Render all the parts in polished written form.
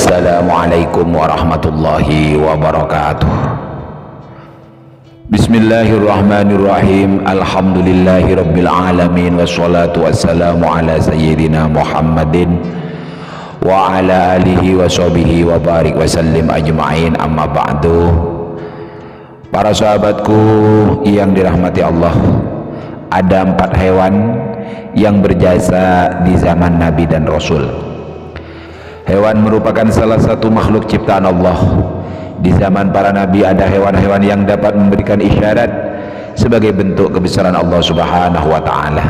Assalamualaikum warahmatullahi wabarakatuh. Bismillahirrahmanirrahim. Alhamdulillahi rabbil alamin. Wassalatu wassalamu ala sayyidina Muhammadin wa ala alihi wa sahbihi wa barik wa sallim ajma'in. Amma ba'du. Para sahabatku yang dirahmati Allah, ada 4 hewan yang berjasa di zaman Nabi dan Rasul. Hewan merupakan salah satu makhluk ciptaan Allah. Di zaman para nabi ada hewan-hewan yang dapat memberikan isyarat sebagai bentuk kebesaran Allah Subhanahu wa taala.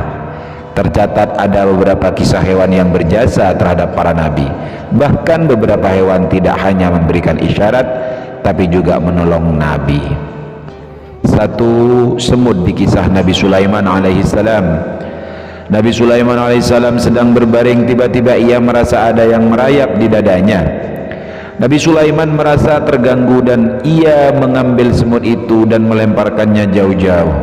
Tercatat ada beberapa kisah hewan yang berjasa terhadap para nabi. Bahkan beberapa hewan tidak hanya memberikan isyarat tapi juga menolong nabi. Satu, semut di kisah Nabi Sulaiman alaihissalam. Nabi Sulaiman alaihissalam sedang berbaring, tiba-tiba ia merasa ada yang merayap di dadanya. Nabi Sulaiman merasa terganggu dan ia mengambil semut itu dan melemparkannya jauh-jauh.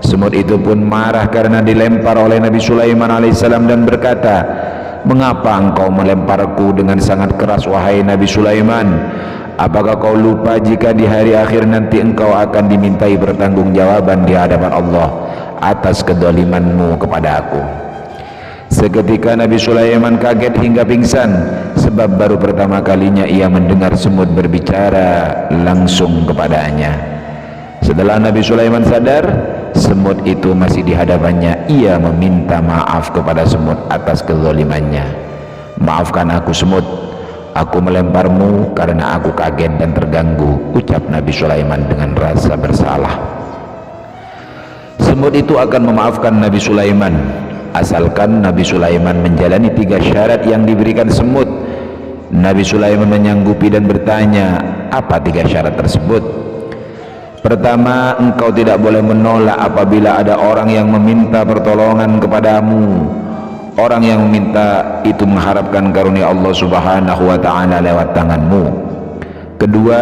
Semut itu pun marah karena dilempar oleh Nabi Sulaiman alaihissalam dan berkata, "Mengapa engkau melemparku dengan sangat keras, wahai Nabi Sulaiman? Apakah kau lupa jika di hari akhir nanti engkau akan dimintai pertanggungjawaban di hadapan Allah atas kedolimanmu kepada aku?" Seketika Nabi Sulaiman kaget hingga pingsan, sebab baru pertama kalinya ia mendengar semut berbicara langsung kepadanya. Setelah Nabi Sulaiman sadar semut itu masih di hadapannya, ia meminta maaf kepada semut atas kezalimannya. "Maafkan aku semut, aku melemparmu karena aku kaget dan terganggu," ucap Nabi Sulaiman dengan rasa bersalah. Semut itu akan memaafkan Nabi Sulaiman asalkan Nabi Sulaiman menjalani 3 syarat yang diberikan semut. Nabi Sulaiman menyanggupi dan bertanya, "Apa 3 syarat tersebut?" Pertama, engkau tidak boleh menolak apabila ada orang yang meminta pertolongan kepadamu. Orang yang meminta itu mengharapkan karunia Allah Subhanahu wa taala lewat tanganmu. Kedua,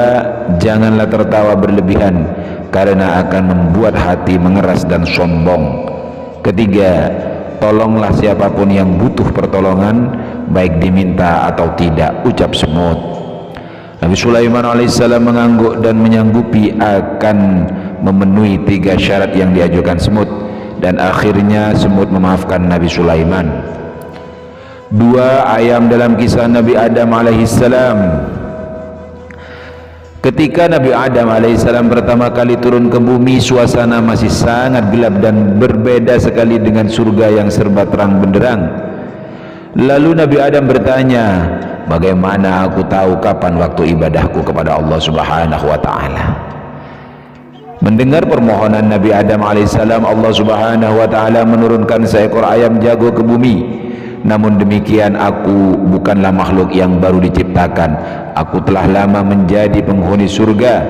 janganlah tertawa berlebihan karena akan membuat hati mengeras dan sombong. Ketiga, tolonglah siapapun yang butuh pertolongan, baik diminta atau tidak, ucap semut. Nabi Sulaiman alaihissalam mengangguk dan menyanggupi akan memenuhi 3 syarat yang diajukan semut, dan akhirnya semut memaafkan Nabi Sulaiman. 2. Ayam dalam kisah Nabi Adam alaihissalam. Ketika Nabi Adam alaihissalam pertama kali turun ke bumi, suasana masih sangat gelap dan berbeda sekali dengan surga yang serba terang benderang. Lalu Nabi Adam bertanya, "Bagaimana aku tahu kapan waktu ibadahku kepada Allah Subhanahu wa taala?" Mendengar permohonan Nabi Adam alaihissalam, Allah Subhanahu wa taala menurunkan seekor ayam jago ke bumi. "Namun demikian, aku bukanlah makhluk yang baru diciptakan. Aku telah lama menjadi penghuni surga.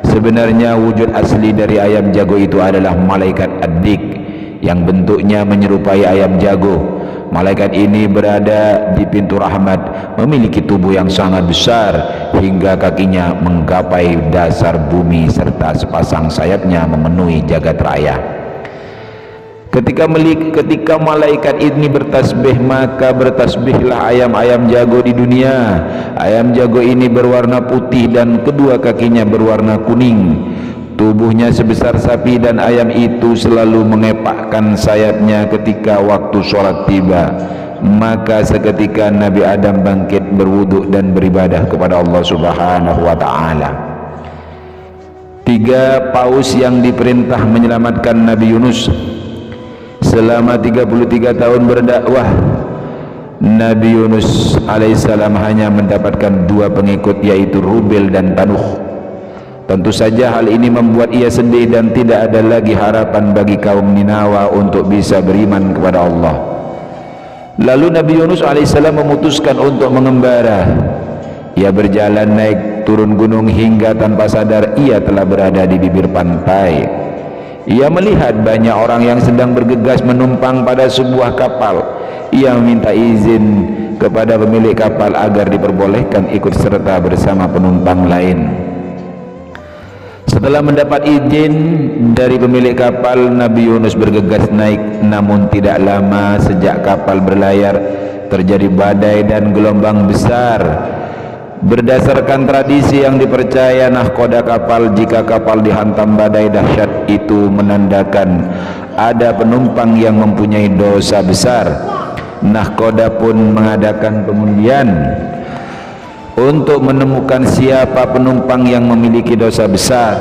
Sebenarnya wujud asli dari ayam jago itu adalah malaikat Ad-Dik yang bentuknya menyerupai ayam jago. Malaikat ini berada di pintu rahmat, memiliki tubuh yang sangat besar hingga kakinya menggapai dasar bumi serta sepasang sayapnya memenuhi jagat raya. Ketika malaikat ini bertasbih, maka bertasbihlah ayam-ayam jago di dunia. Ayam jago ini berwarna putih dan kedua kakinya berwarna kuning. Tubuhnya sebesar sapi dan ayam itu selalu mengepakkan sayapnya ketika waktu sholat tiba. Maka seketika Nabi Adam bangkit berwudu dan beribadah kepada Allah Subhanahu wa taala. 3. Paus yang diperintah menyelamatkan Nabi Yunus. Selama 33 tahun berdakwah, Nabi Yunus alaihissalam hanya mendapatkan 2 pengikut, yaitu Rubel dan Tanuh. Tentu saja hal ini membuat ia sedih dan tidak ada lagi harapan bagi kaum Ninawa untuk bisa beriman kepada Allah. Lalu Nabi Yunus alaihissalam memutuskan untuk mengembara. Ia berjalan naik turun gunung hingga tanpa sadar ia telah berada di bibir pantai. Ia melihat banyak orang yang sedang bergegas menumpang pada sebuah kapal. Ia meminta izin kepada pemilik kapal agar diperbolehkan ikut serta bersama penumpang lain. Setelah mendapat izin dari pemilik kapal, Nabi Yunus bergegas naik. Namun tidak lama sejak kapal berlayar, terjadi badai dan gelombang besar. Berdasarkan tradisi yang dipercaya, nahkoda kapal jika kapal dihantam badai dahsyat itu menandakan ada penumpang yang mempunyai dosa besar. Nahkoda pun mengadakan pengundian untuk menemukan siapa penumpang yang memiliki dosa besar.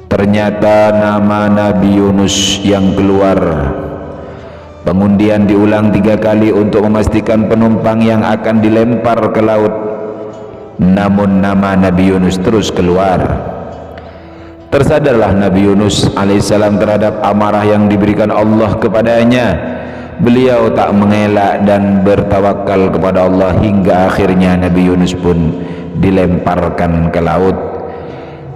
Ternyata nama Nabi Yunus yang keluar. Pengundian diulang 3 kali untuk memastikan penumpang yang akan dilempar ke laut. Namun nama Nabi Yunus terus keluar. Tersadarlah Nabi Yunus alaihissalam terhadap amarah yang diberikan Allah kepadanya. Beliau tak mengelak dan bertawakal kepada Allah hingga akhirnya Nabi Yunus pun dilemparkan ke laut.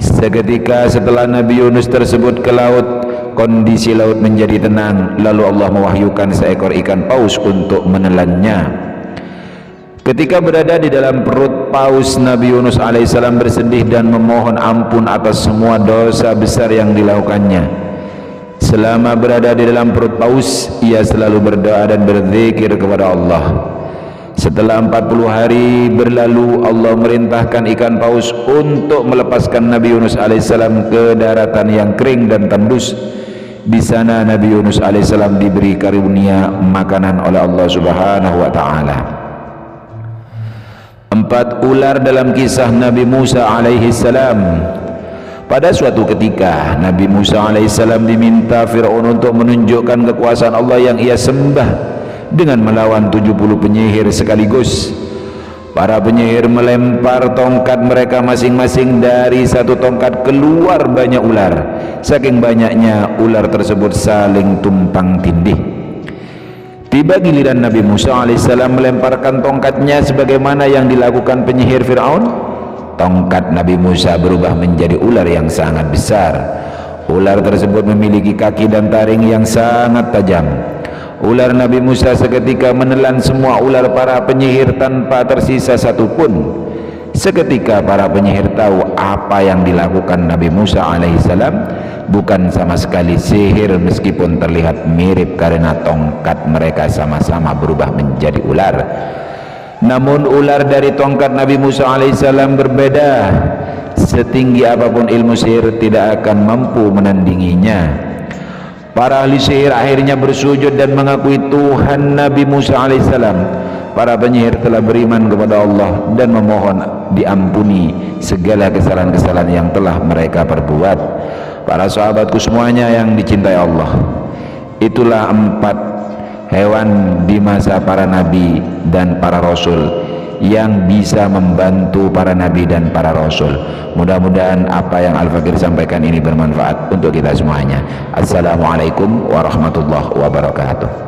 Seketika setelah Nabi Yunus tersebut ke laut, kondisi laut menjadi tenang. Lalu Allah mewahyukan seekor ikan paus untuk menelannya. Ketika berada di dalam perut paus, Nabi Yunus alaihissalam bersedih dan memohon ampun atas semua dosa besar yang dilakukannya. Selama berada di dalam perut paus, ia selalu berdoa dan berzikir kepada Allah. Setelah 40 hari berlalu, Allah merintahkan ikan paus untuk melepaskan Nabi Yunus alaihissalam ke daratan yang kering dan tandus. Di sana Nabi Yunus alaihissalam diberi karunia makanan oleh Allah Subhanahu wa taala. 4 ular dalam kisah Nabi Musa alaihissalam. Pada suatu ketika Nabi Musa alaihissalam diminta Fir'aun untuk menunjukkan kekuasaan Allah yang ia sembah dengan melawan 70 penyihir sekaligus. Para penyihir melempar tongkat mereka masing-masing. Dari satu tongkat keluar banyak ular. Saking banyaknya ular tersebut saling tumpang tindih. Tiba giliran Nabi Musa alaihissalam melemparkan tongkatnya sebagaimana yang dilakukan penyihir Fir'aun. Tongkat Nabi Musa berubah menjadi ular yang sangat besar. Ular tersebut memiliki kaki dan taring yang sangat tajam. Ular Nabi Musa seketika menelan semua ular para penyihir tanpa tersisa satupun. Seketika para penyihir tahu apa yang dilakukan Nabi Musa alaihissalam bukan sama sekali sihir, meskipun terlihat mirip karena tongkat mereka sama-sama berubah menjadi ular. Namun ular dari tongkat Nabi Musa alaihissalam berbeda. Setinggi apapun ilmu sihir tidak akan mampu menandinginya. Para ahli sihir akhirnya bersujud dan mengakui Tuhan Nabi Musa alaihissalam. Para penyihir telah beriman kepada Allah dan memohon diampuni segala kesalahan-kesalahan yang telah mereka perbuat. Para sahabatku semuanya yang dicintai Allah, itulah 4 hewan di masa para nabi dan para rasul yang bisa membantu para nabi dan para rasul. Mudah-mudahan apa yang Al-Fakir sampaikan ini bermanfaat untuk kita semuanya. Assalamualaikum warahmatullahi wabarakatuh.